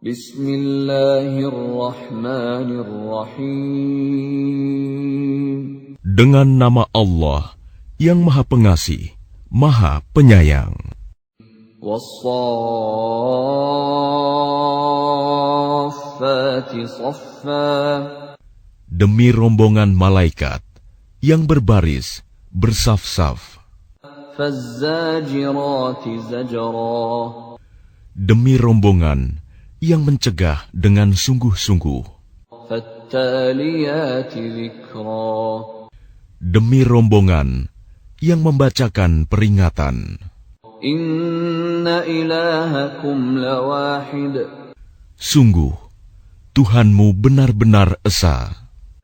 Bismillahirrahmanirrahim. Dengan nama Allah yang Maha Pengasih, Maha Penyayang. Was-saffati saffa. Demi rombongan malaikat yang berbaris bersaf-saf. Faz-zajirati zajra. Demi rombongan yang mencegah dengan sungguh-sungguh. Fattaliyati dzikra. Demi rombongan yang membacakan peringatan. Inna ilahakum lawahid. Sungguh, Tuhanmu benar-benar esa.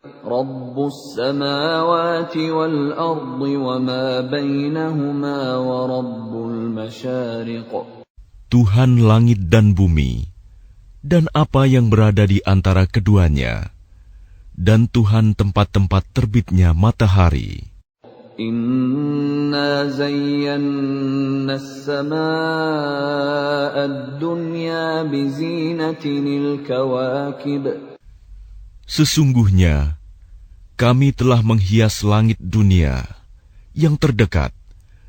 Rabbus samawati wal ardi wa ma bainahuma wa rabbul masyariq. Tuhan langit dan bumi, dan apa yang berada di antara keduanya, dan Tuhan tempat-tempat terbitnya matahari. Inna zayyanna as-samaa'a ad-dunya bizinatinil kawakib. Sesungguhnya, kami telah menghias langit dunia yang terdekat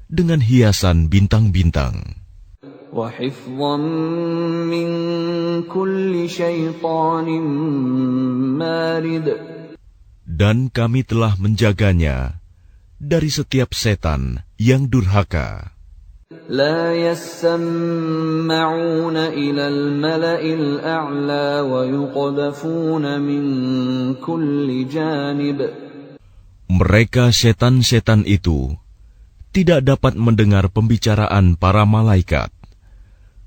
dengan hiasan bintang-bintang. Wa hifdhan min kulli syaitanin marid. Dan kami telah menjaganya dari setiap setan yang durhaka. La yasma'una ila al-mala'il a'la wa yuqdhafuna min kulli janib. Mereka setan-setan itu tidak dapat mendengar pembicaraan para malaikat,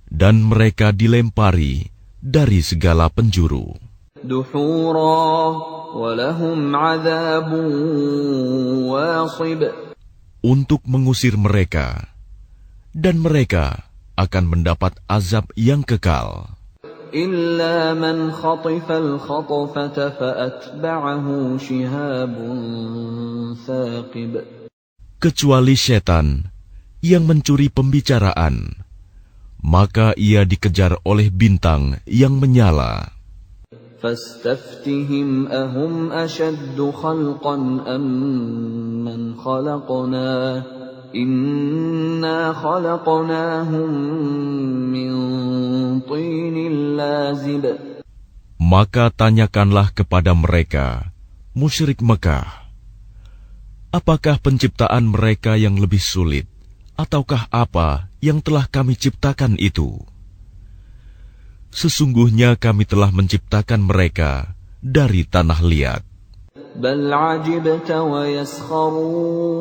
dan mereka dilempari dari segala penjuru. Duhura wa lahum 'adzabun wasib. Untuk mengusir mereka, dan mereka akan mendapat azab yang kekal. Illa man khatifal khatfata fa'atba'ahu shihabun thaqib. Kecuali setan yang mencuri pembicaraan, maka ia dikejar oleh bintang yang menyala. Fastaftihim ahum ashaddu khalqan amman khalaqna. Inna khalaqnahum min tinin lazib. Maka tanyakanlah kepada mereka, musyrik Mekah, apakah penciptaan mereka yang lebih sulit, ataukah apa yang telah kami ciptakan itu? Sesungguhnya kami telah menciptakan mereka dari tanah liat. Bal ajibta wa yaskharun.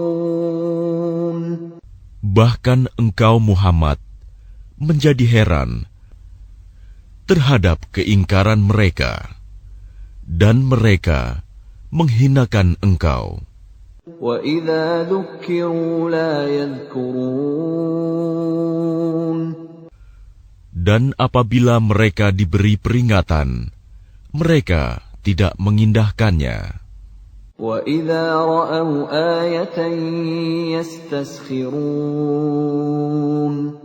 Bahkan engkau Muhammad menjadi heran terhadap keingkaran mereka, dan mereka menghinakan engkau. Wa idza dzukkiru la yadhkurun. Dan apabila mereka diberi peringatan, mereka tidak mengindahkannya. Wa idza ra'aw ayatan yastaskhirun.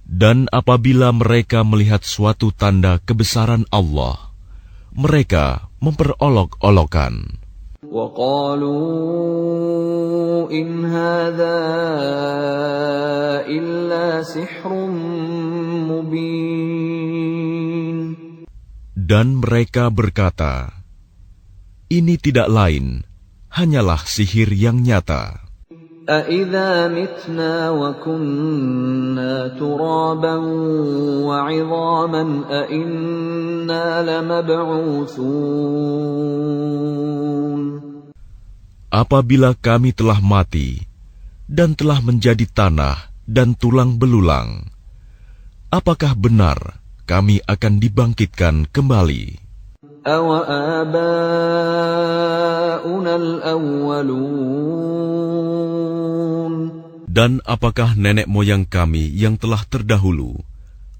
Dan apabila mereka melihat suatu tanda kebesaran Allah, mereka memperolok-olokan. Wa qalu in hadza illa sihrun mubin. Dan mereka berkata, ini tidak lain, hanyalah sihir yang nyata. أَإِذَا مِتْنَا وَكُنَّا تُرَابًا وَعِظَامًا أَإِنَّا لَمَبْعُوثُونَ. Apabila kami telah mati dan telah menjadi tanah dan tulang belulang, apakah benar kami akan dibangkitkan kembali? أَوَآبَاؤُنَا الْأَوَّلُونَ. Dan apakah nenek moyang kami yang telah terdahulu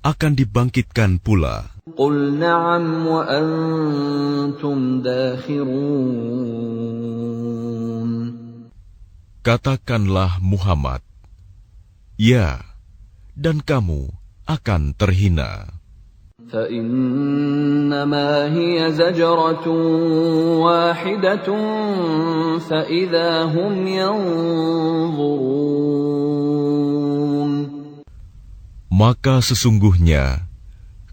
akan dibangkitkan pula? قُلْ نَعَمْ وَأَنْتُمْ دَاخِرُونَ. Katakanlah Muhammad, ya, dan kamu akan terhina. فإنما هي زجرة واحدة فإذا هم ينظرون. Maka sesungguhnya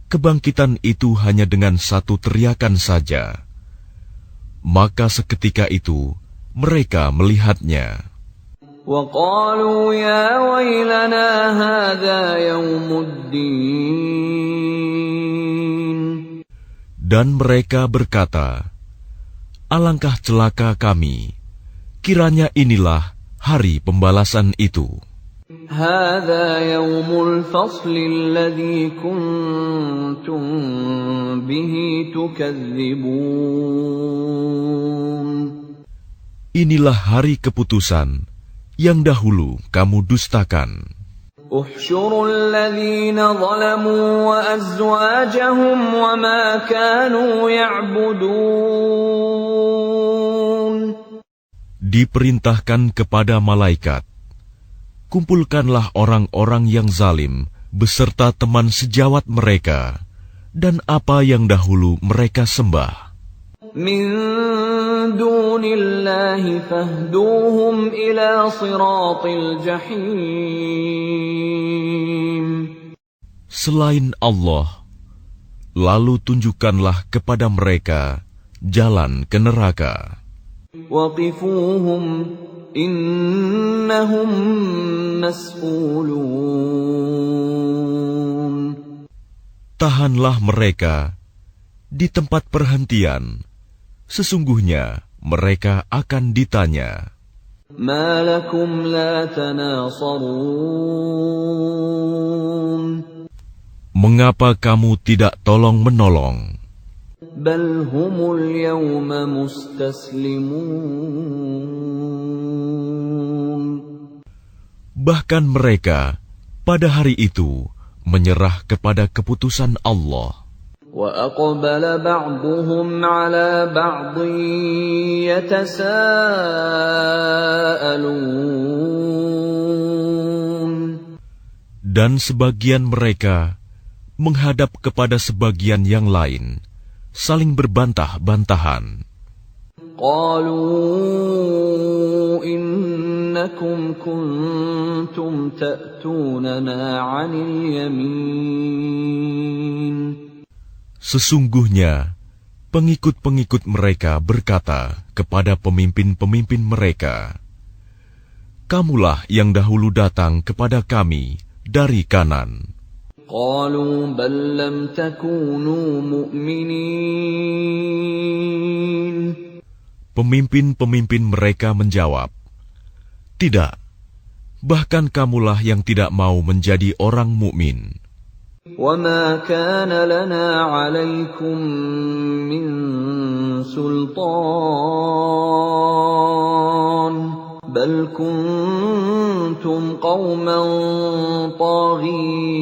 kebangkitan itu hanya dengan satu teriakan saja. Maka seketika itu mereka melihatnya. وَقَالُوا يَا وَيْلَنَا هَذَا يَوْمُ الدِّينِ. Dan mereka berkata, alangkah celaka kami, kiranya inilah hari pembalasan itu. هَذَا يَوْمُ الْفَصْلِ الَّذِي كُنتُم بِهِ تُكَذِّبُونَ. Inilah hari keputusan yang dahulu kamu dustakan. احشروا الذين ظلموا وأزواجهم وما كانوا يعبدون. Diperintahkan kepada malaikat, kumpulkanlah orang-orang yang zalim beserta teman sejawat mereka dan apa yang dahulu mereka sembah. من دون الله فاهدوهم إلى صراط الجحيم. Selain Allah, lalu tunjukkanlah kepada mereka jalan ke neraka. وقفوهم إنهم مسئولون. Tahanlah mereka di tempat perhentian. Sesungguhnya mereka akan ditanya. ما لكم لا تناصرون. Mengapa kamu tidak tolong-menolong? بل هم اليوم مستسلمون. Bahkan mereka pada hari itu menyerah kepada keputusan Allah. وَأَقْبَلَ بَعْضُهُمْ عَلَى بَعْضٍ يَتَسَاءَلُونَ. Dan sebagian mereka menghadap kepada sebagian yang lain, saling berbantah-bantahan. قَالُوا إِنَّكُمْ كُنْتُمْ تَأْتُونَنَا عَنِ الْيَمِينِ. Sesungguhnya, pengikut-pengikut mereka berkata kepada pemimpin-pemimpin mereka, kamulah yang dahulu datang kepada kami dari kanan. قَالُوا بَل لَّمْ تَكُونُوا مُؤْمِنِينَ. Pemimpin-pemimpin mereka menjawab, tidak, bahkan kamulah yang tidak mau menjadi orang mukmin. وَمَا كَانَ لَنَا عَلَيْكُمْ مِنْ سُلْطَانٍ بَلْ كُنْتُمْ قَوْمًا طَاغِينَ.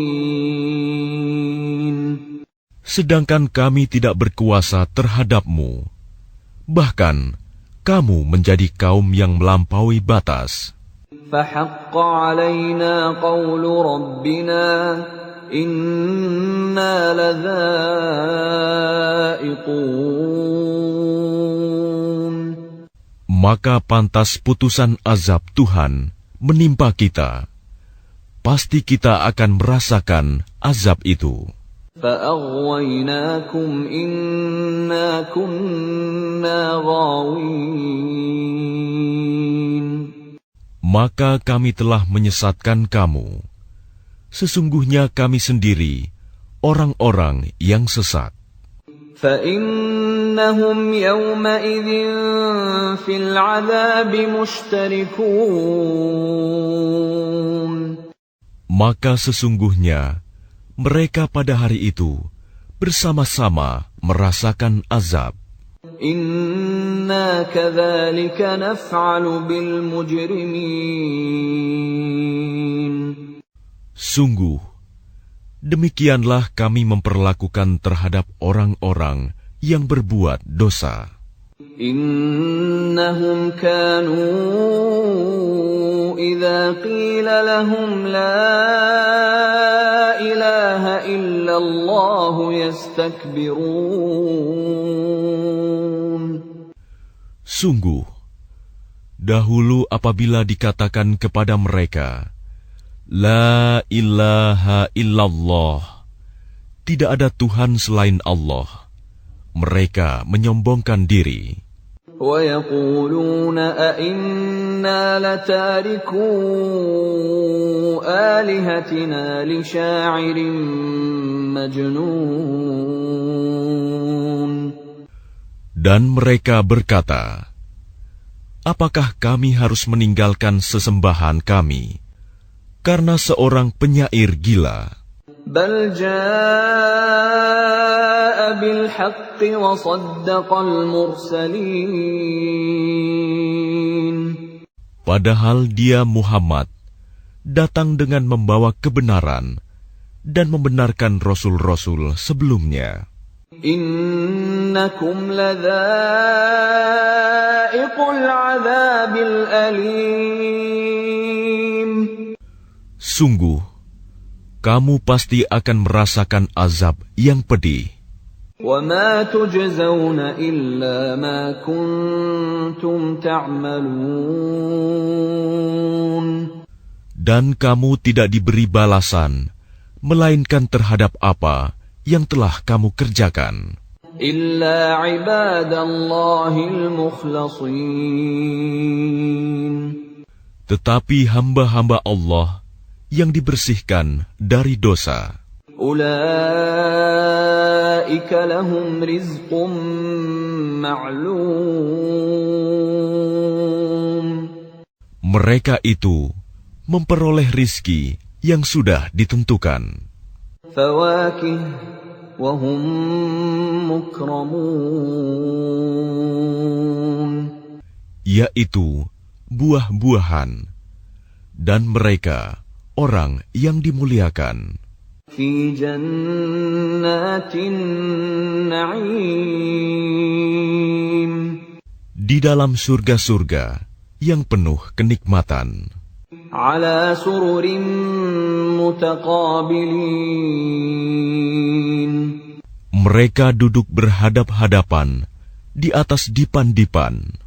Sedangkan kami tidak berkuasa terhadapmu, bahkan kamu menjadi kaum yang melampaui batas. فَحَقَّ عَلَيْنَا قَوْلُ رَبِّنَا إِنَّا لَذَائِقُونَ. Maka pantas putusan azab Tuhan menimpa kita. Pasti kita akan merasakan azab itu. فَأَغْوَيْنَاكُمْ إِنَّا كُنَّا غَاوِينَ. Maka kami telah menyesatkan kamu. Sesungguhnya kami sendiri orang-orang yang sesat. فَإِنَّهُمْ يَوْمَئِذٍ فِي الْعَذَابِ مُشْتَرِكُونَ. Maka sesungguhnya mereka pada hari itu bersama-sama merasakan azab. إِنَّا كَذَلِكَ نَفْعَلُ بِالْمُجْرِمِينَ. Sungguh, demikianlah kami memperlakukan terhadap orang-orang yang berbuat dosa. إنهم كانوا إذا قيل لهم لا إله إلا الله يستكبرون. Sungguh, dahulu apabila dikatakan kepada mereka, La ilaha illallah, tidak ada Tuhan selain Allah, mereka menyombongkan diri. وَيَقُولُونَ أَإِنَّا لَتَارِكُو آلِهَتِنَا لِشَاعِرٍ مَجْنُونٍ. Dan mereka berkata, apakah kami harus meninggalkan sesembahan kami karena seorang penyair gila? بَلْ جَاءَ بِالْحَقِّ وَصَدَّقَ الْمُرْسَلِينَ. Padahal dia Muhammad datang dengan membawa kebenaran dan membenarkan rasul-rasul sebelumnya. إِنَّكُمْ لَذَائِقُو الْعَذَابِ الْأَلِيمِ. Sungguh, kamu pasti akan merasakan azab yang pedih. وَمَا تُجْزَوْنَ إِلَّا مَا كُنتُمْ تَعْمَلُونَ. Dan kamu tidak diberi balasan, melainkan terhadap apa yang telah kamu kerjakan. إِلَّا عِبَادَ اللَّهِ الْمُخْلَصِينَ. Tetapi hamba-hamba Allah yang dibersihkan dari dosa, أُولَئِكَ لَهُمْ رِزْقٌ مَّعْلُومٌ. mereka itu memperoleh rizki yang sudah ditentukan, فَوَاكِهُ وَهُمْ مُكْرَمُونَ. yaitu buah-buahan, dan mereka orang yang dimuliakan في جنات النعيم. di dalam surga-surga yang penuh kenikmatan, على سرر متقابلين. mereka duduk berhadap-hadapan di atas dipan-dipan.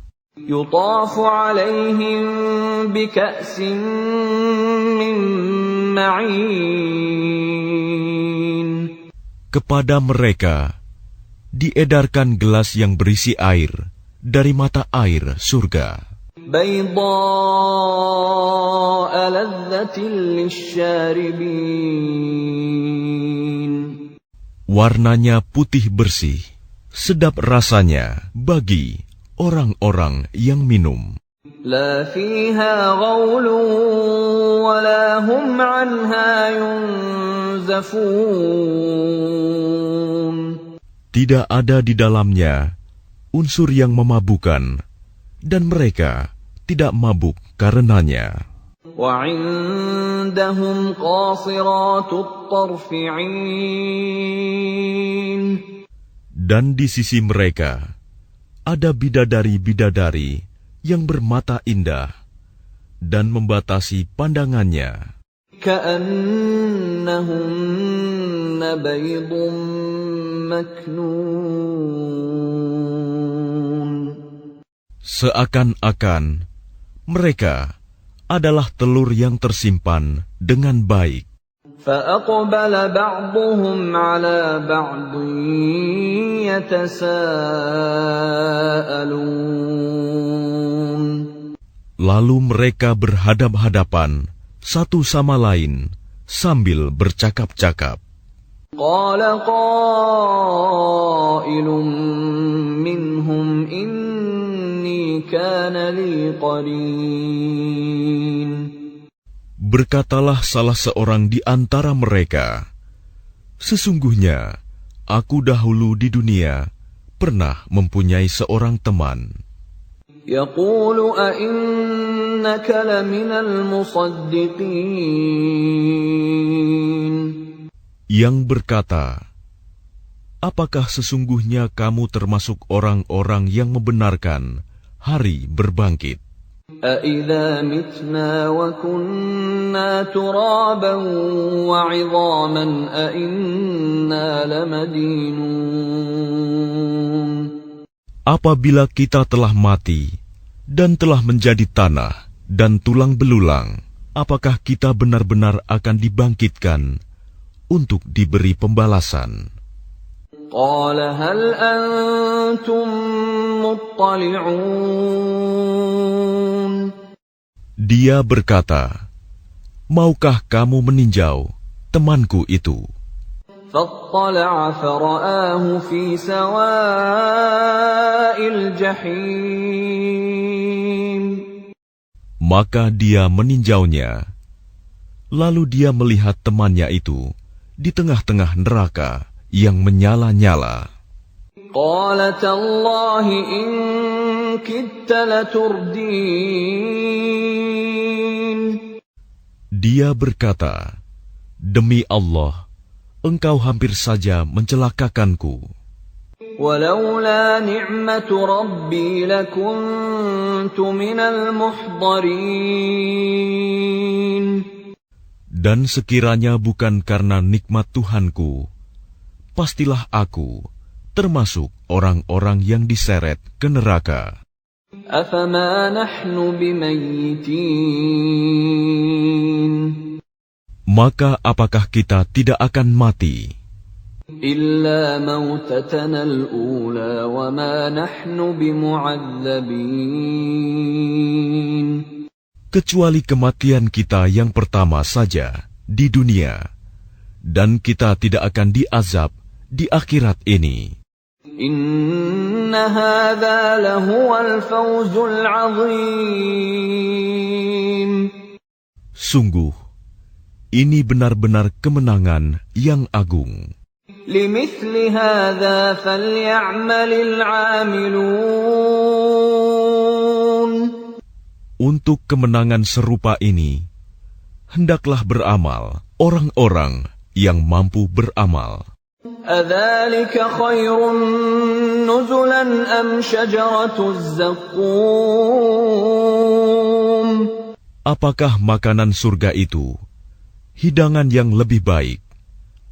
يطاف عليهم بكأس من معين. Kepada mereka diedarkan gelas yang berisi air dari mata air surga, بيضاء لذة للشاربين. warnanya putih bersih, sedap rasanya bagi orang-orang yang minum. لا فيها غول ولا هم عنها ينزفون. Tidak ada di dalamnya unsur yang memabukkan, dan mereka tidak mabuk karenanya. وعندهم قاصرات الطرف عين. Dan di sisi mereka ada bidadari-bidadari yang bermata indah dan membatasi pandangannya. كأنهن بيض مكنون. Seakan-akan mereka adalah telur yang tersimpan dengan baik. فأقبل بعضهم على بعض يتساءلون. Lalu mereka berhadap-hadapan satu sama lain sambil bercakap-cakap. قال قائل منهم إني كان لي قرين. Berkatalah salah seorang di antara mereka, sesungguhnya aku dahulu di dunia pernah mempunyai seorang teman. يقول أئنك لمن المصدقين. Yang berkata, apakah sesungguhnya kamu termasuk orang-orang yang membenarkan hari berbangkit? أَإِذَا مِتْنَا وَكُنَّا تُرَابًا وَعِظَامًا أَإِنَّا لَمَدِينُونَ Apabila kita telah mati dan telah menjadi tanah dan tulang belulang, apakah kita benar-benar akan dibangkitkan untuk diberi pembalasan? قَالَ هَلْ أَنْتُمْ مُطَّلِعُونَ Dia berkata, maukah kamu meninjau temanku itu? فَاطَّلَعَ فَرَآهُ فِي سَوَاءِ الْجَحِيمِ Maka dia meninjaunya. Lalu dia melihat temannya itu di tengah-tengah neraka yang menyala-nyala. قَالَ تَاللَّهِ إِن كِدتَّ لَتُرْدِينِ Dia berkata, demi Allah, engkau hampir saja mencelakakanku. وَلَوْلَا نِعْمَةُ رَبِّي لَكُنتُ مِنَ الْمُحْضَرِينَ Dan sekiranya bukan karena nikmat Tuhanku, pastilah aku termasuk orang-orang yang diseret ke neraka. أَفَمَا نَحْنُ بِمَيِّتِينَ Maka apakah kita tidak akan mati? إِلَّا مَوْتَتَنَا الْأُولَى وَمَا نَحْنُ بِمُعَذَّبِينَ Kecuali kematian kita yang pertama saja di dunia, dan kita tidak akan diazab di akhirat ini. إِنَّ هَذَا لَهُوَ الْفَوْزُ الْعَظِيمُ Sungguh, ini benar-benar kemenangan yang agung. لِمِثْلِ هَذَا فَلْيَعْمَلِ الْعَامِلُونَ Untuk kemenangan serupa ini, hendaklah beramal orang-orang yang mampu beramal. أَذَلِكَ خَيْرٌ نُزُلًا أَمْ شَجَرَةُ الزَّقُّومِ Apakah makanan surga itu hidangan yang lebih baik,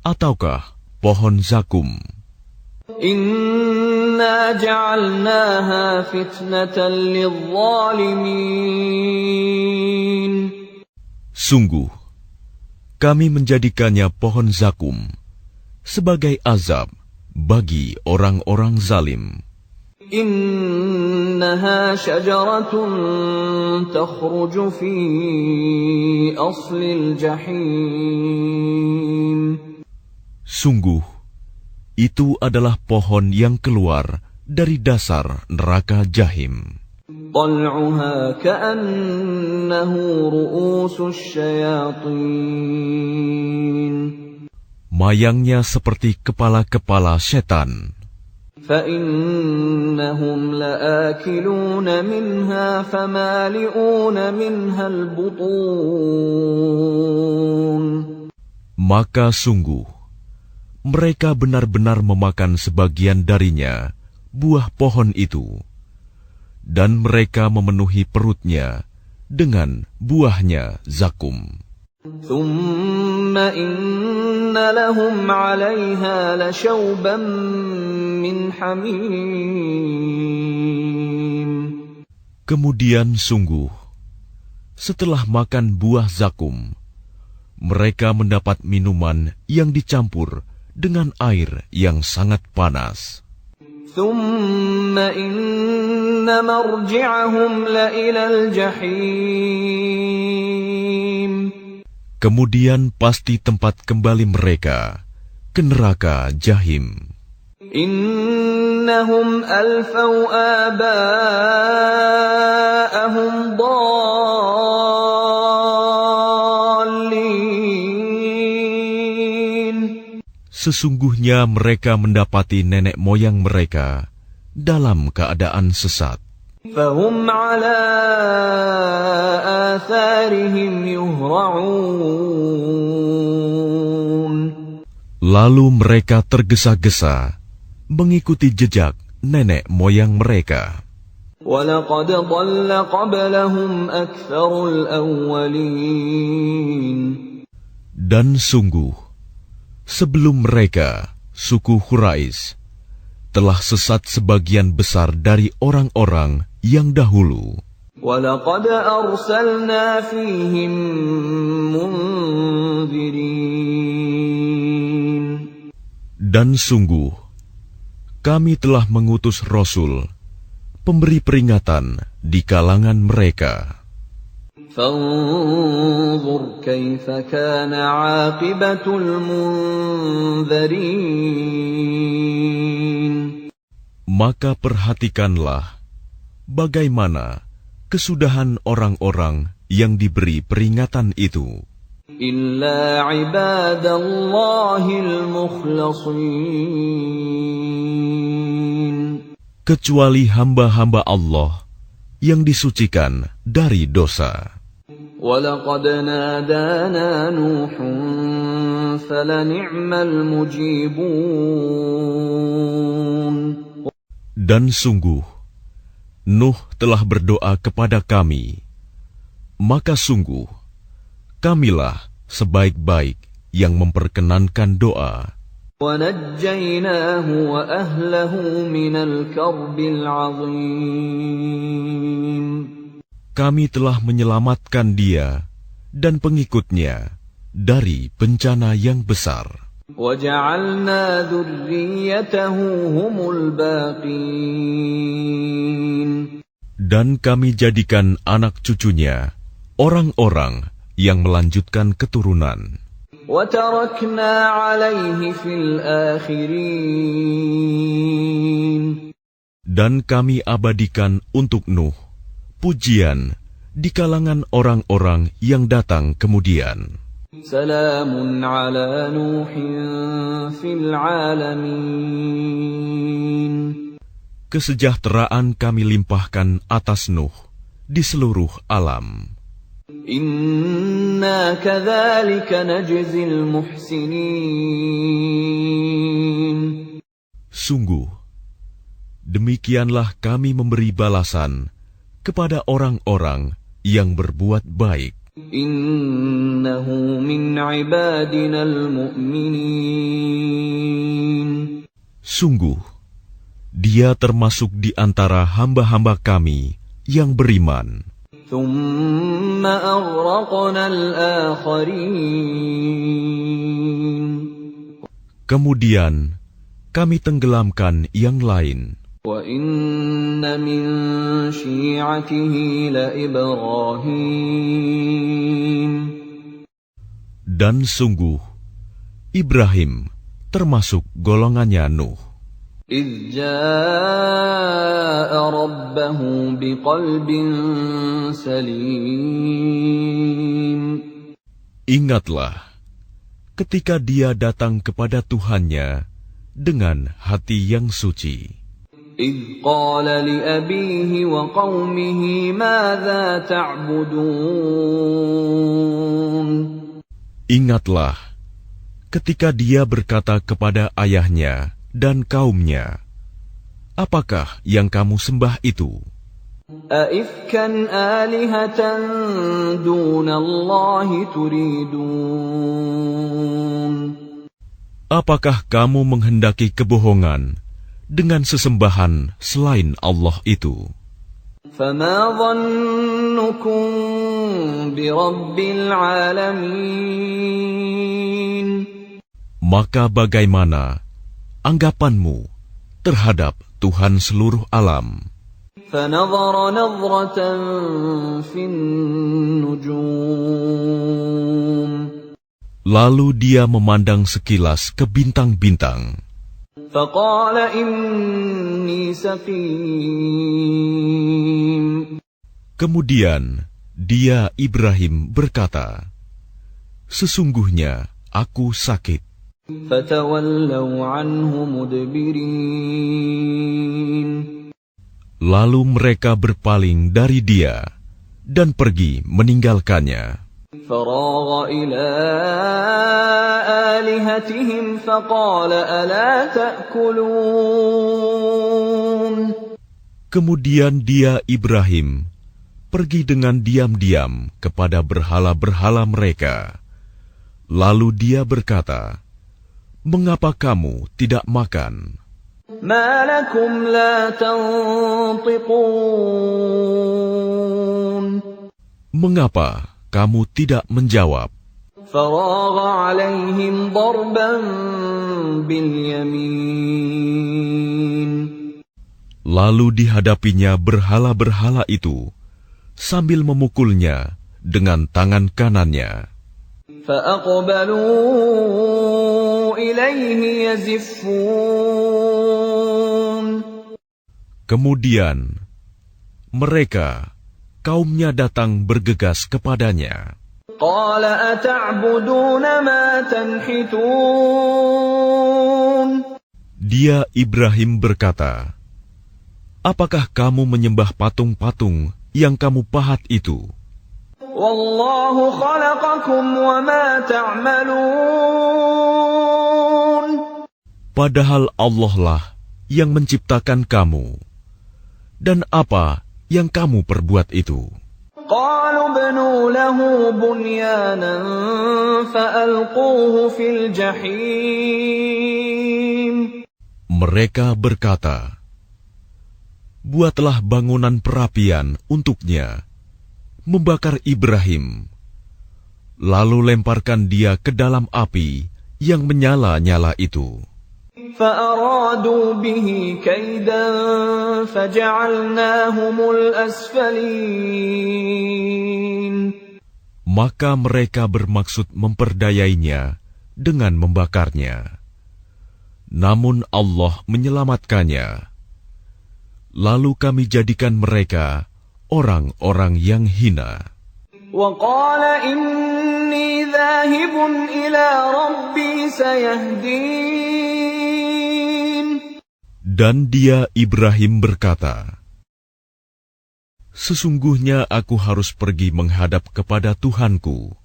ataukah pohon zakum? إِنَّا جَعَلْنَاهَا فِتْنَةً لِلظَّالِمِينَ Sungguh, kami menjadikannya pohon zakum sebagai azab bagi orang-orang zalim. إِنَّهَا شَجَرَةٌ تَخْرُجُ فِي أَصْلِ الْجَحِيمِ Sungguh, itu adalah pohon yang keluar dari dasar neraka Jahim. طَلْعُهَا كَأَنَّهُ رُءُوسُ الشَّيَاطِينِ Mayangnya seperti kepala-kepala setan. فَإِنَّهُمْ لَآكِلُونَ مِنْهَا فَمَالِئُونَ مِنْهَا الْبُطُونَ Maka sungguh, mereka benar-benar memakan sebagian darinya, buah pohon itu, dan mereka memenuhi perutnya dengan buahnya zakum. ثُمَّ إِنَّ لَهُمْ عَلَيْهَا لَشَوْبًا مِّنْ حَمِيمٍ Kemudian sungguh, setelah makan buah zakum, mereka mendapat minuman yang dicampur dengan air yang sangat panas. ثُمَّ إِنَّ مَرْجِعَهُمْ لَإِلَى الْجَحِيمِ Kemudian pasti tempat kembali mereka ke neraka Jahim. إِنَّهُمْ أَلْفَوْا آبَاءَهُمْ ضَالِّينَ Sesungguhnya mereka mendapati nenek moyang mereka dalam keadaan sesat. فَهُمْ عَلَى آثَارِهِمْ يُهْرَعُونَ Lalu mereka tergesa-gesa mengikuti jejak nenek moyang mereka. وَلَقَدْ ضَلَّ قَبْلَهُمْ أَكْثَرُ الْأَوَّلِينَ Dan sungguh, sebelum mereka, suku Quraisy, telah sesat sebagian besar dari orang-orang yang dahulu. وَلَقَدْ أَرْسَلْنَا فِيهِمْ مُنذِرِينَ Dan sungguh, kami telah mengutus Rasul, pemberi peringatan di kalangan mereka. فَانظُرْ كَيْفَ كَانَ عَاقِبَةُ الْمُنذَرِينَ Maka perhatikanlah bagaimana kesudahan orang-orang yang diberi peringatan itu. إِلَّا عِبَادَ اللَّهِ الْمُخْلَصِينَ Kecuali hamba-hamba Allah yang disucikan dari dosa. وَلَقَدْ نَادَانَا نُوحٌ فَلَنِعْمَ الْمُجِيبُونَ Dan sungguh, Nuh telah berdoa kepada kami, maka sungguh, kamilah sebaik-baik yang memperkenankan doa. وَنَجَّيْنَاهُ وَأَهْلَهُ مِنَ الْكَرْبِ الْعَظِيمِ Kami telah menyelamatkan dia dan pengikutnya dari bencana yang besar. وَجَعَلْنَا ذُرِّيَّتَهُ هُمُ الْبَاقِينَ Dan kami jadikan anak cucunya orang-orang yang melanjutkan keturunan. وَتَرَكْنَا عَلَيْهِ فِي الْآخِرِينَ Dan kami abadikan untuk Nuh pujian di kalangan orang-orang yang datang kemudian. سَلَامٌ عَلَى نُوحٍ فِي الْعَالَمِينَ Kesejahteraan kami limpahkan atas Nuh di seluruh alam. إِنَّا كَذَلِكَ نَجْزِي الْمُحْسِنِينَ Sungguh, demikianlah kami memberi balasan kepada orang-orang yang berbuat baik. إِنَّهُ مِنْ عِبَادِنَا الْمُؤْمِنِينَ Sungguh, dia termasuk di antara hamba-hamba kami yang beriman. ثُمَّ أَغْرَقْنَا الْآخَرِينَ Kemudian kami tenggelamkan yang lain. وَإِنَّ مِنْ شِيعَتِهِ لَإِبْرَاهِيمَ Dan sungguh, Ibrahim termasuk golongannya Nuh. إِذْ جَاءَ رَبَّهُ بِقَلْبٍ سَلِيمٍ Ingatlah, ketika dia datang kepada Tuhannya dengan hati yang suci. إِذْ قَالَ لِأَبِيهِ وَقَوْمِهِ مَاذَا تَعْبُدُونَ Ingatlah, ketika dia berkata kepada ayahnya dan kaumnya, apakah yang kamu sembah itu? أَئِفْكًا آلِهَةً دُونَ اللَّهِ تُرِيدُونَ Apakah kamu menghendaki kebohongan dengan sesembahan selain Allah itu? فَمَا ظَنُّكُمْ بِرَبِّ الْعَالَمِينَ Maka bagaimana anggapanmu terhadap Tuhan seluruh alam? فَنَظَرَ نَظْرَةً فِي النُّجُومِ Lalu dia memandang sekilas ke bintang-bintang. فَقَالَ إِنِّي سَقِيمٌ Kemudian dia Ibrahim berkata, sesungguhnya aku sakit. فَتَوَلَّوْا عَنْهُ مُدْبِرِينَ Lalu mereka berpaling dari dia dan pergi meninggalkannya. فراغ إلى آلهتهم فقال ألا تأكلون. Kemudian dia Ibrahim pergi dengan diam-diam kepada berhala-berhala mereka. Lalu dia berkata, "Mengapa kamu tidak makan?" ما لكم لا تنطقون. Mengapa kamu tidak menjawab? فراغ عليهم ضربا باليمين. Lalu dihadapinya berhala-berhala itu sambil memukulnya dengan tangan kanannya. فأقبلوا إليه يزفون. Kemudian mereka, kaumnya datang bergegas kepadanya. قال أتعبدون ما تنحتون. Dia Ibrahim berkata, "Apakah kamu menyembah patung-patung yang kamu pahat itu? والله خلقكم وما تعملون. Padahal Allah lah yang menciptakan kamu. Dan apa yang kamu perbuat itu?" قالوا ابنوا له بنيانا فألقوه في الجحيم. Mereka berkata, "Buatlah bangunan perapian untuknya, membakar Ibrahim, lalu lemparkan dia ke dalam api yang menyala-nyala itu." فأرادوا به كيدا فجعلناهم الأسفلين. Maka mereka bermaksud memperdayainya dengan membakarnya. Namun Allah menyelamatkannya. Lalu kami jadikan mereka orang-orang yang hina. وقال إني ذاهب إلى ربي سيهدين. Dan dia Ibrahim berkata, "Sesungguhnya aku harus pergi menghadap kepada Tuhanku.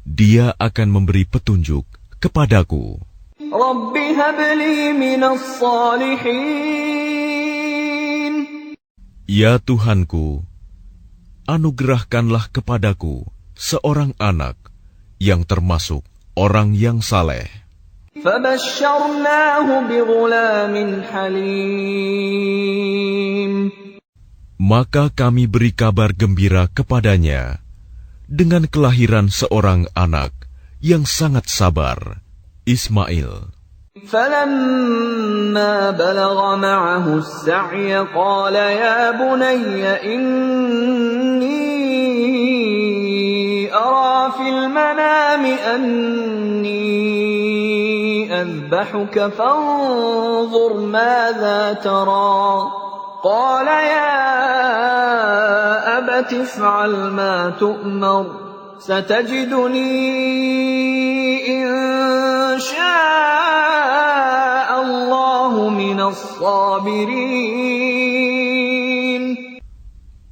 Dia akan memberi petunjuk kepadaku." رب هب لي من الصالحين. Ya Tuhanku, anugerahkanlah kepadaku seorang anak yang termasuk orang yang saleh. فبشرناه بغلام حليم. Maka kami beri kabar gembira kepadanya dengan kelahiran seorang anak yang sangat sabar, Ismail. فلما بلغ معه السعي قال يا بني إني أرى في المنام أني أذبحك فانظر ماذا ترى. قال يا أبت افعل ما تؤمر ستجدني إن شاء الله من الصابرين.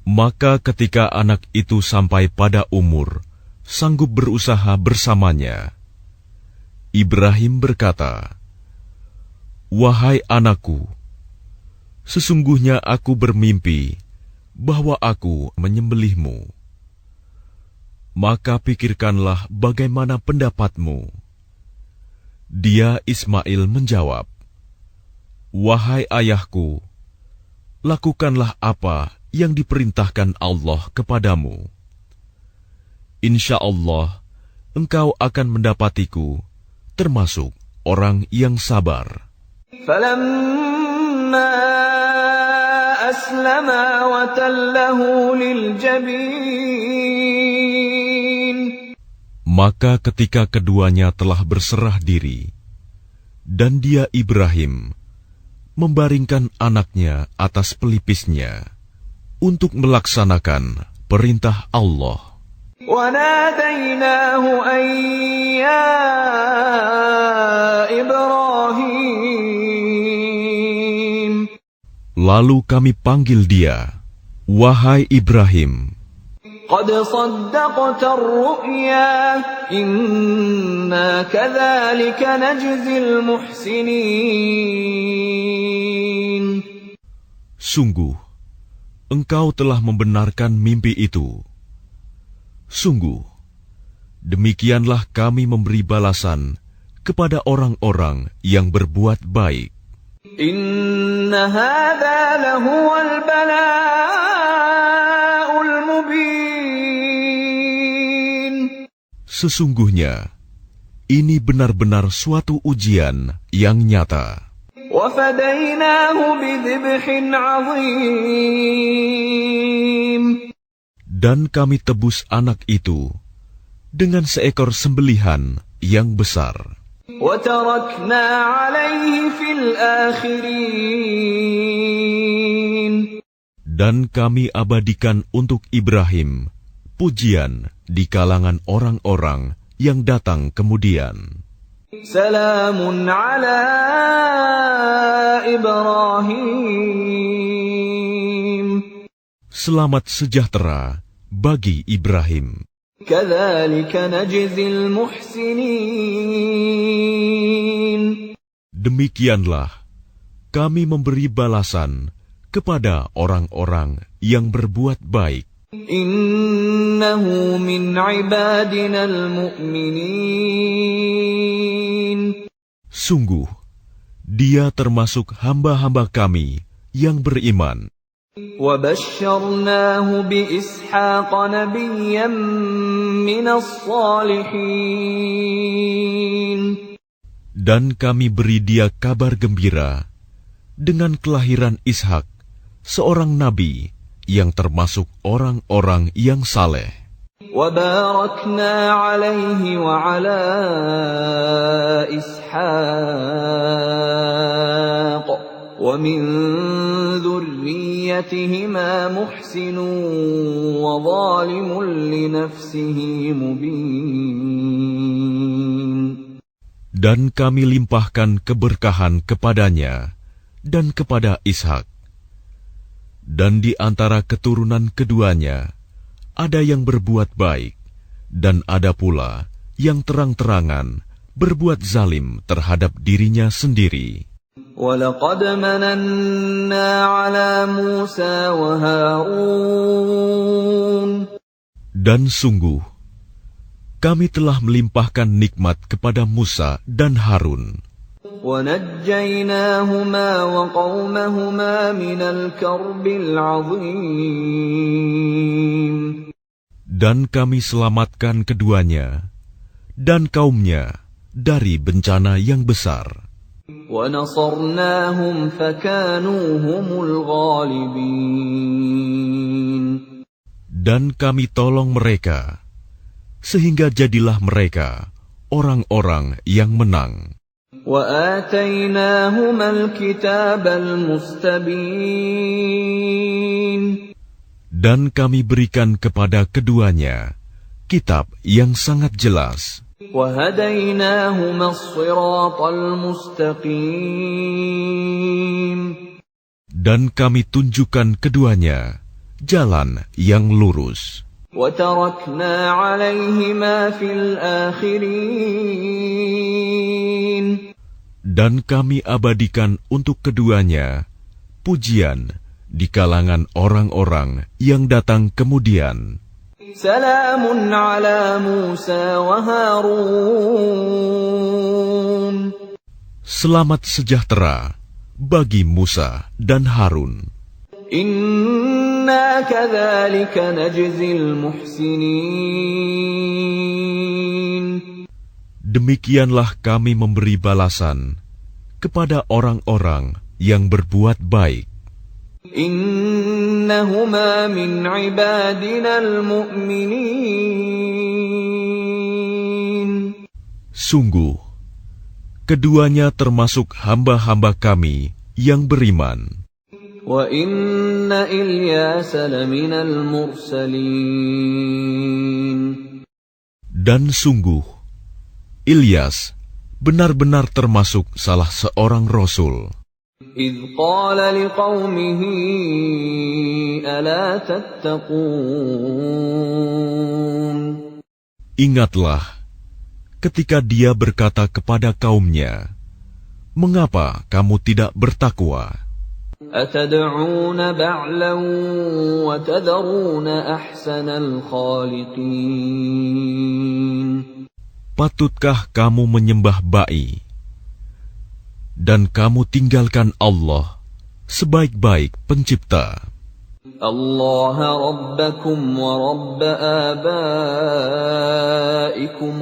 Maka ketika anak itu sampai pada umur sanggup berusaha bersamanya, Ibrahim berkata, "Wahai anakku, sesungguhnya aku bermimpi bahwa aku menyembelihmu. Maka pikirkanlah bagaimana pendapatmu." Dia Ismail menjawab, "Wahai ayahku, lakukanlah apa yang diperintahkan Allah kepadamu. Insya Allah, engkau akan mendapatiku termasuk orang yang sabar." فلما أسلما وتله للجبين. Maka ketika keduanya telah berserah diri, dan dia Ibrahim membaringkan anaknya atas pelipisnya untuk melaksanakan perintah Allah. وناديناه أن يا إبراهيم. Lalu kami panggil dia, "Wahai Ibrahim." قد صدقت الرؤيا إنا كذلك نجزي المحسنين. Sungguh, engkau telah membenarkan mimpi itu. Sungguh, demikianlah kami memberi balasan kepada orang-orang yang berbuat baik. Inna hadza lahuwal bala'ul mubin. Sesungguhnya, ini benar-benar suatu ujian yang nyata. Wa fadaynahu bidhibhin 'azim. Dan kami tebus anak itu dengan seekor sembelihan yang besar. Wa tarakna 'alaihi fil akhirin. Dan kami abadikan untuk Ibrahim pujian di kalangan orang-orang yang datang kemudian. Salamun ala Ibrahim. Selamat sejahtera bagi Ibrahim. Kadzalika najzil muhsinin. Demikianlah kami memberi balasan kepada orang-orang yang berbuat baik. Innahu min ibadinal mu'minin. Sungguh, dia termasuk hamba-hamba kami yang beriman. Wa basyarnahu bi Ishaq nabiyyan minas salihin. Dan kami beri dia kabar gembira dengan kelahiran Ishak, seorang nabi yang termasuk orang-orang yang saleh. Wa barakna alaihi wa ala Ishaq wa min dhurriyyatihima muhsinun wa zalimun li nafsihi mubin. Dan kami limpahkan keberkahan kepadanya dan kepada Ishak. Dan di antara keturunan keduanya, ada yang berbuat baik, dan ada pula yang terang-terangan berbuat zalim terhadap dirinya sendiri. وَلَقَدْ مَنَنَّا عَلَى مُوسَى وَهَارُونَ. Dan sungguh, kami telah melimpahkan nikmat kepada Musa dan Harun. وَنَجَّيْنَاهُمَا وَقَوْمَهُمَا مِنَ الْكَرْبِ الْعَظِيمِ. Dan kami selamatkan keduanya dan kaumnya dari bencana yang besar. وَنَصَرْنَاهُمْ فَكَانُوا هُمُ الْغَالِبِينَ. Dan kami tolong mereka, sehingga jadilah mereka orang-orang yang menang. وَآتَيْنَاهُمَا الْكِتَابَ الْمُسْتَبِينَ. Dan kami berikan kepada keduanya kitab yang sangat jelas. وَهَدَيْنَاهُمَا الصِّرَاطَ الْمُسْتَقِيمَ. Dan kami tunjukkan keduanya jalan yang lurus. وَتَرَكْنَا عَلَيْهِمَا فِي الْآخِرِينَ. Dan kami abadikan untuk keduanya pujian di kalangan orang-orang yang datang kemudian. Salamun ala Musa wa Harun. Selamat sejahtera bagi Musa dan Harun. Inna kadzalika najzil muhsinin. Demikianlah kami memberi balasan kepada orang-orang yang berbuat baik. Innahuma min ibadinal mu'minin. Sungguh, keduanya termasuk hamba-hamba kami yang beriman. Wa inna Ilyasa laminal mursalin. Dan sungguh, Ilyas benar-benar termasuk salah seorang rasul. إذ قال لقومه ألا تتقون. Ingatlah ketika dia berkata kepada kaumnya, "Mengapa kamu tidak bertakwa? أتدعون بعلا وتذرون أحسن الخالقين. Patutkah kamu menyembah ba'i, dan kamu tinggalkan Allah, sebaik-baik pencipta? الله ربكم ورب آبائكم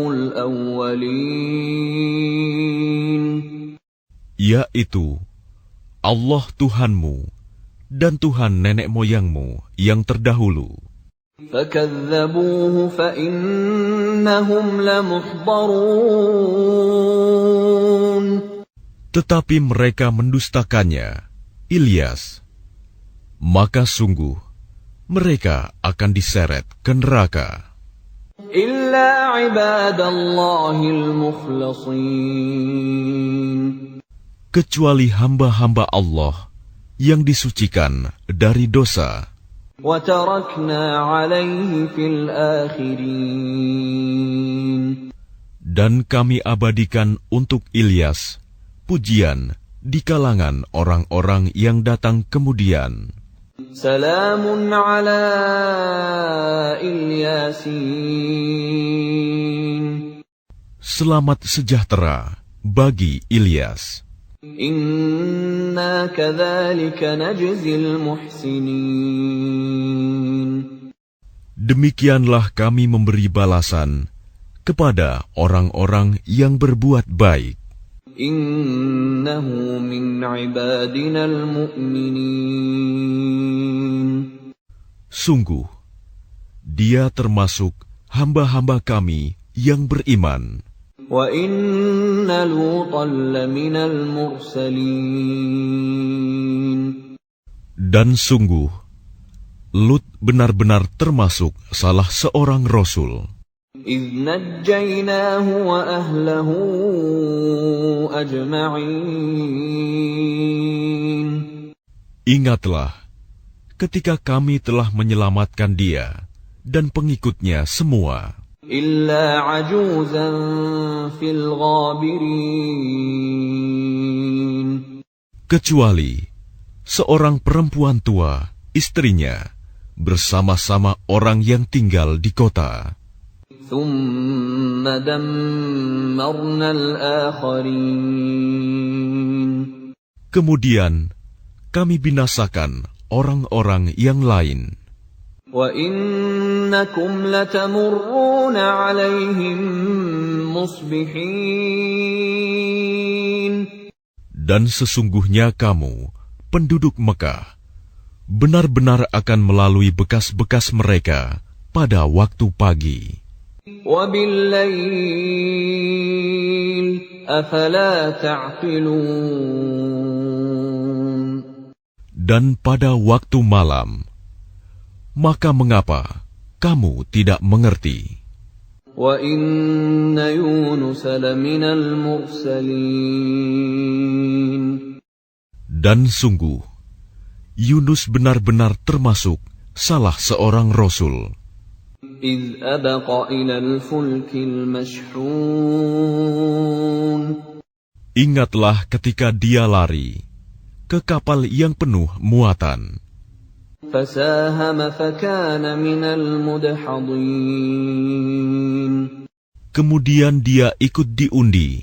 الأولين. Yaitu Allah Tuhanmu dan Tuhan nenek moyangmu yang terdahulu. فكذبوه فإنهم لمحضرون. Tetapi mereka mendustakannya, Ilyas. Maka sungguh, mereka akan diseret ke neraka. إلا عباد الله المخلصين. Kecuali hamba-hamba Allah yang disucikan dari dosa. وتركنا عليه في الآخرين. Dan kami abadikan untuk Ilyas pujian di kalangan orang-orang yang datang kemudian. سلام على الياسين. Selamat sejahtera bagi Ilyas. إنا كذلك نجزي المحسنين. Demikianlah kami memberi balasan kepada orang-orang yang berbuat baik. إنه من عبادنا المؤمنين. Sungguh, dia termasuk hamba-hamba kami yang beriman. وَإِنَّ لُوطًا لَّمِنَ الْمُرْسَلِينَ. Dan sungguh, Lut benar-benar termasuk salah seorang rasul. إِذْ نَجَّيْنَاهُ وَأَهْلَهُ أَجْمَعِينَ. Ingatlah, ketika kami telah menyelamatkan dia dan pengikutnya semua, إِلَّا عَجُوزًا فِي الْغَابِرِينَ. kecuali seorang perempuan tua, istrinya, bersama-sama orang yang tinggal di kota. ثُمَّ دَمَّرْنَا الْآخَرِينَ. Kemudian kami binasakan orang-orang yang lain. وَإِنَّكُمْ لَتَمُرُّونَ عَلَيْهِمْ مُصْبِحِينَ. Dan sesungguhnya kamu, penduduk Mekah, benar-benar akan melalui bekas-bekas mereka pada waktu pagi. وَبِاللَّيْلِ أَفَلَا تَعْقِلُونَ. Dan pada waktu malam, maka mengapa kamu tidak mengerti? وَإِنَّ يُونُسَ لَمِنَ الْمُرْسَلِينَ. Dan sungguh, Yunus benar-benar termasuk salah seorang rasul. إِذْ أَبَقَ إِلَى الْفُلْكِ الْمَشْحُونِ. Ingatlah ketika dia lari ke kapal yang penuh muatan. فَسَاهَمَ فَكَانَ مِنَ الْمُدْحَضِينَ. Kemudian dia ikut diundi.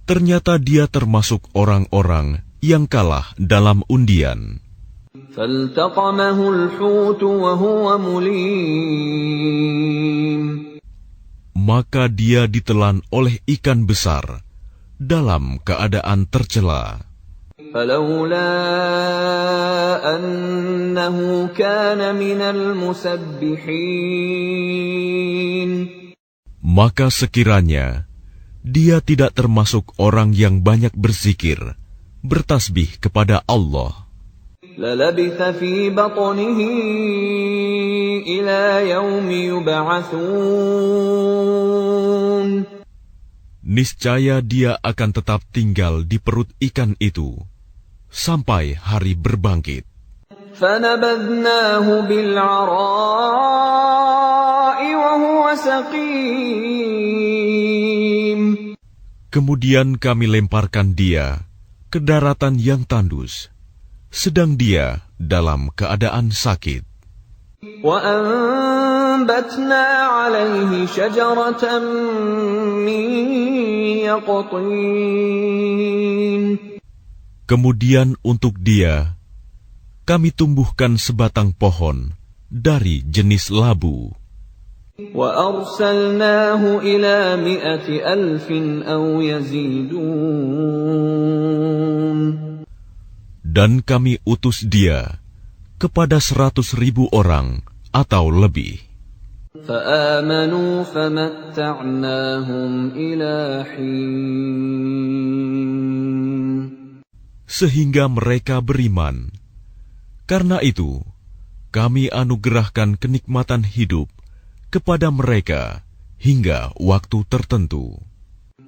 Ternyata dia termasuk orang-orang yang kalah dalam undian. فَالْتَقَمَهُ الْحُوتُ وَهُوَ مُلِيمٌ. Maka dia ditelan oleh ikan besar dalam keadaan tercela. فَلَوْلَا أَنَّهُ كَانَ مِنَ الْمُسَبِّحِينَ. Maka sekiranya dia tidak termasuk orang yang banyak berzikir, bertasbih kepada Allah, لَلَبِثَ فِي بَطْنِهِ إِلَى يَوْمِ يُبْعَثُونَ. niscaya dia akan tetap tinggal di perut ikan itu sampai hari berbangkit. فَنَبَذْنَاهُ بِالْعَرَاءِ وَهُوَ سَقِيمٌ. Kemudian kami lemparkan dia ke daratan yang tandus, sedang dia dalam keadaan sakit. وَأَنبَتْنَا عَلَيْهِ شَجَرَةً مِّن يَقْطِينٍ. Kemudian untuk dia, kami tumbuhkan sebatang pohon dari jenis labu. وَأَرْسَلْنَاهُ إِلَى 100,000 أَوْ يَزِيدُونَ. Dan kami utus dia kepada 100,000 orang atau lebih. فَآمَنُوا فَمَتَّعْنَاهُمْ إِلَى حِينٍ. Sehingga mereka beriman. Karena itu, kami anugerahkan kenikmatan hidup kepada mereka hingga waktu tertentu.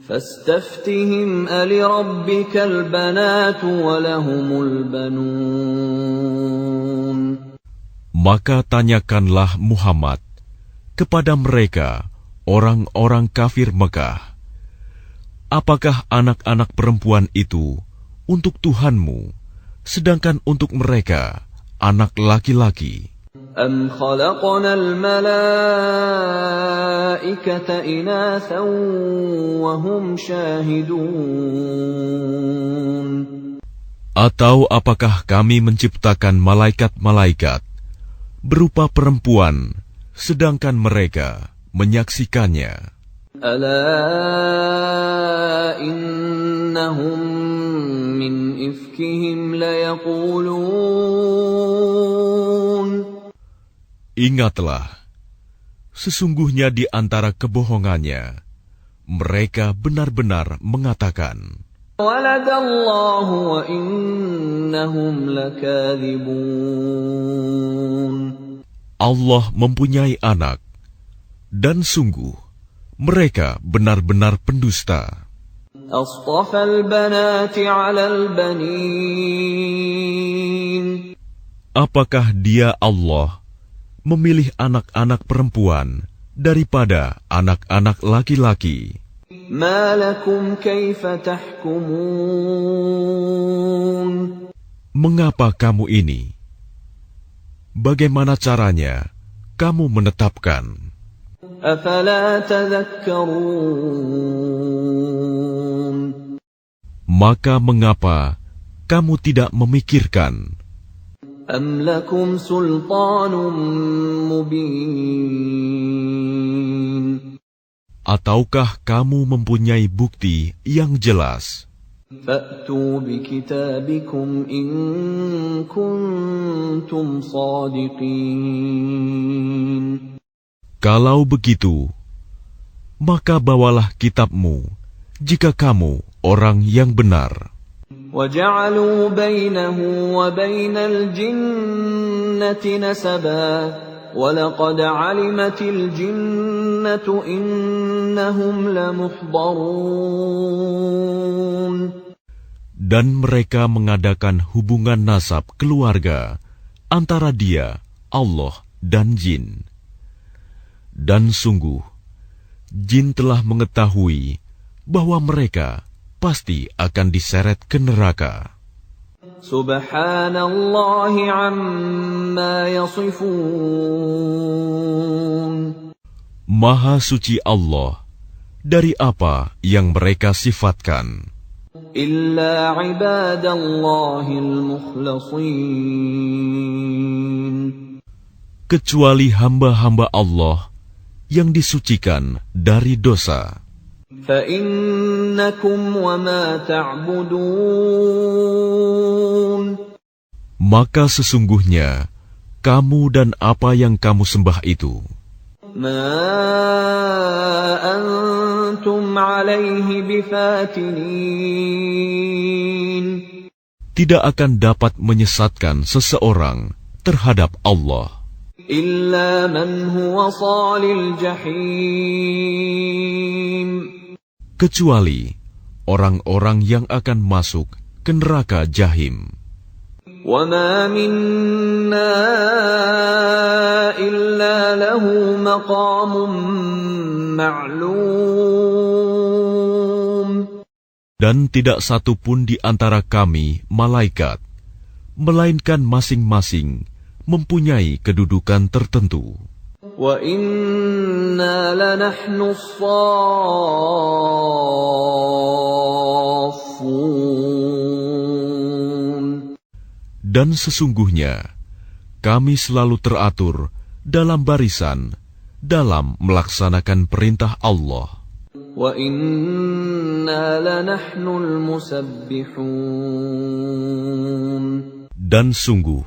فَاسْتَفْتِهِمْ أَلِرَبِّكَ الْبَنَاتُ وَلَهُمُ الْبَنُونَ. Maka tanyakanlah Muhammad kepada mereka, orang-orang kafir Mekah, apakah anak-anak perempuan itu untuk Tuhanmu, sedangkan untuk mereka anak laki-laki? أَمْ خَلَقْنَا الْمَلَائِكَةَ إِنَاثًا وَهُمْ شَاهِدُونَ. Atau apakah kami menciptakan malaikat-malaikat berupa perempuan, sedangkan mereka menyaksikannya? أَلَا إِنَّهُمْ مِنْ إِفْكِهِمْ لَيَقُولُونَ. Ingatlah, sesungguhnya di antara kebohongannya, mereka benar-benar mengatakan, وَلَدَ اللَّهُ وَإِنَّهُمْ لَكَاذِبُونَ. Allah mempunyai anak, dan sungguh, mereka benar-benar pendusta. أَصْطَفَى الْبَنَاتِ عَلَى الْبَنِينَ. Apakah dia Allah memilih anak-anak perempuan daripada anak-anak laki-laki? مَا لَكُمْ كَيْفَ تَحْكُمُونَ. Mengapa kamu ini? Bagaimana caranya kamu menetapkan? أَفَلَا تَذَكَّرُونَ. Maka mengapa kamu tidak memikirkan? أَمْ لَكُمْ سُلْطَانٌ مُّبِينٌ. Ataukah kamu mempunyai bukti yang jelas? فَأْتُوا بِكِتَابِكُمْ إِن كُنتُمْ صَادِقِينَ. Kalau begitu, maka bawalah kitabmu jika kamu orang yang benar. وَجَعَلُوا بَيْنَهُ وَبَيْنَ الْجِنَّةِ نَسَبًا وَلَقَدْ عَلِمَتِ الْجِنَّةُ إِنَّهُمْ لَمُحْضَرُونَ. Dan mereka mengadakan hubungan nasab keluarga antara dia, Allah, dan jin. Dan sungguh, jin telah mengetahui bahwa mereka pasti akan diseret ke neraka. Subhanallah amma yasifun. Maha suci Allah dari apa yang mereka sifatkan. Illa ibadallahil mukhlasin. Kecuali hamba-hamba Allah yang disucikan dari dosa. فَإِنَّكُمْ وَمَا تَعْبُدُونَ. Maka sesungguhnya kamu dan apa yang kamu sembah itu, مَا أَنْتُمْ عَلَيْهِ بِفَاتِنِينَ. tidak akan dapat menyesatkan seseorang terhadap Allah. إِلَّا مَنْ هُوَ صَالِ الْجَحِيمِ. Kecuali orang-orang yang akan masuk ke neraka Jahim. وَمَا مِنَّا إِلَّا لَهُ مَقَامٌ مَعْلُومٌ. Dan tidak satu pun di antara kami, malaikat, melainkan masing-masing mempunyai kedudukan tertentu. وَإِنَّا لَنَحْنُ الصَّافُّونَ. Dan sesungguhnya, kami selalu teratur dalam barisan dalam melaksanakan perintah Allah. وَإِنَّا لَنَحْنُ الْمُسَبِّحُونَ. Dan sungguh,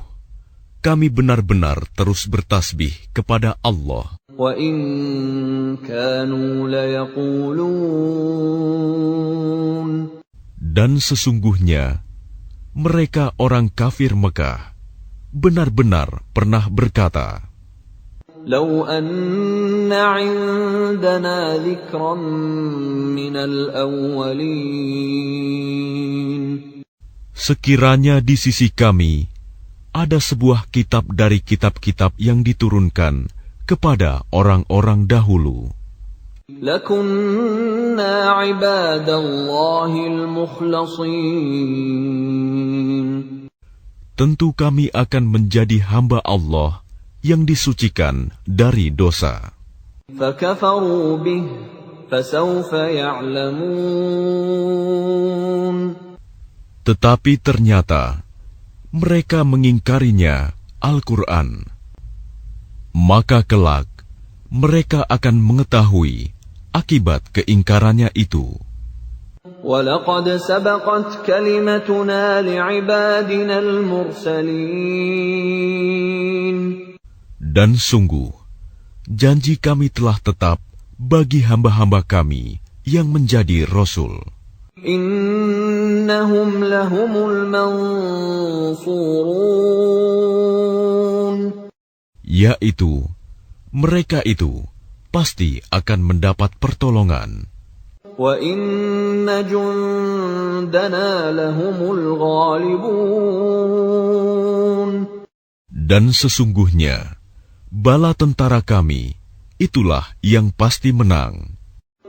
kami benar-benar terus bertasbih kepada Allah. وَإِن كَانُوا لَيَقُولُونَ. Dan sesungguhnya, mereka orang kafir Mekah benar-benar pernah berkata, لَوْ أَنَّ عِندَنَا ذِكْرًا مِنَ الْأَوَّلِينَ. sekiranya di sisi kami ada sebuah kitab dari kitab-kitab yang diturunkan kepada orang-orang dahulu, لَكُنَّا عِبَادَ اللَّهِ الْمُخْلَصِينَ. tentu kami akan menjadi hamba Allah yang disucikan dari dosa. فَكَفَرُوا بِهِ فَسَوْفَ يَعْلَمُونَ. Tetapi ternyata mereka mengingkarinya, Al-Quran. Maka kelak mereka akan mengetahui akibat keingkarannya itu. وَلَقَدْ سَبَقَتْ كَلِمَتُنَا لِعِبَادِنَا الْمُرْسَلِينَ. Dan sungguh, janji kami telah tetap bagi hamba-hamba kami yang menjadi Rasul. إِنَّهُمْ لَهُمُ الْمَنْصُورُونَ. Yaitu, mereka itu pasti akan mendapat pertolongan. وَإِنَّ جُنْدَنَا لَهُمُ الْغَالِبُونَ. Dan sesungguhnya, bala tentara kami, itulah yang pasti menang.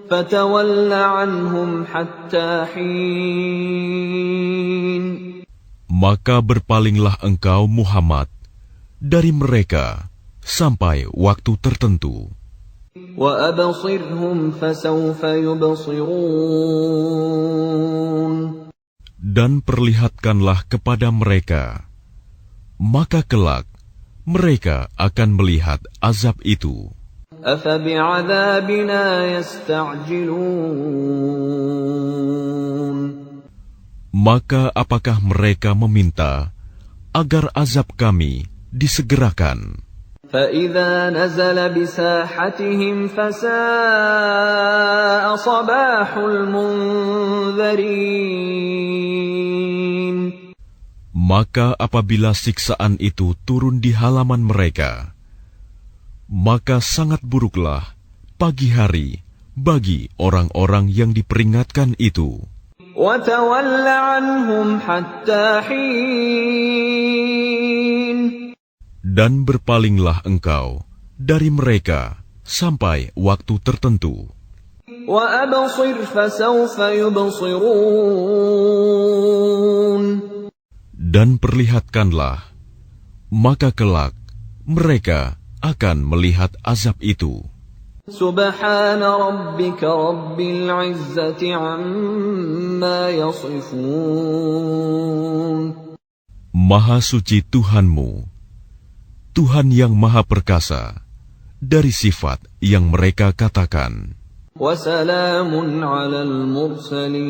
فَتَوَلَّ عَنْهُمْ حَتَّى حِينٍ. Maka berpalinglah engkau Muhammad dari mereka sampai waktu tertentu. وَأَبْصِرْهُمْ فَسَوْفَ يُبْصِرُونَ. Dan perlihatkanlah kepada mereka, maka kelak mereka akan melihat azab itu. أَفَبِعَذَابِنَا يَسْتَعْجِلُونَ. Maka apakah mereka meminta agar azab kami disegerakan? فَإِذَا نَزَلَ بِسَاحَتِهِمْ فَسَاءَ صَبَاحُ الْمُنذَرِينَ. Maka apabila siksaan itu turun di halaman mereka, maka sangat buruklah pagi hari bagi orang-orang yang diperingatkan itu. وَتَوَلَّ عَنْهُمْ حَتَّى حِينٍ. Dan berpalinglah engkau dari mereka sampai waktu tertentu. وَأَبْصِرْ فَسَوْفَ يُبْصِرُونَ. Dan perlihatkanlah, maka kelak mereka akan melihat azab itu. سُبْحَانَ رَبِّكَ رَبِّ الْعِزَّةِ عَمَّا يَصِفُونَ. Maha suci Tuhanmu, Tuhan yang Maha Perkasa, dari sifat yang mereka katakan. وَسَلَامٌ عَلَى الْمُرْسَلِينَ.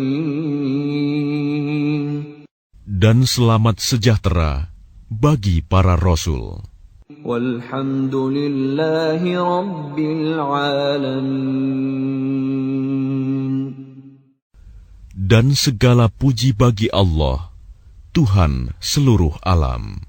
Dan selamat sejahtera bagi para Rasul. وَالْحَمْدُ لِلَّهِ رَبِّ الْعَالَمِينَ. Dan segala puji bagi Allah, Tuhan seluruh alam.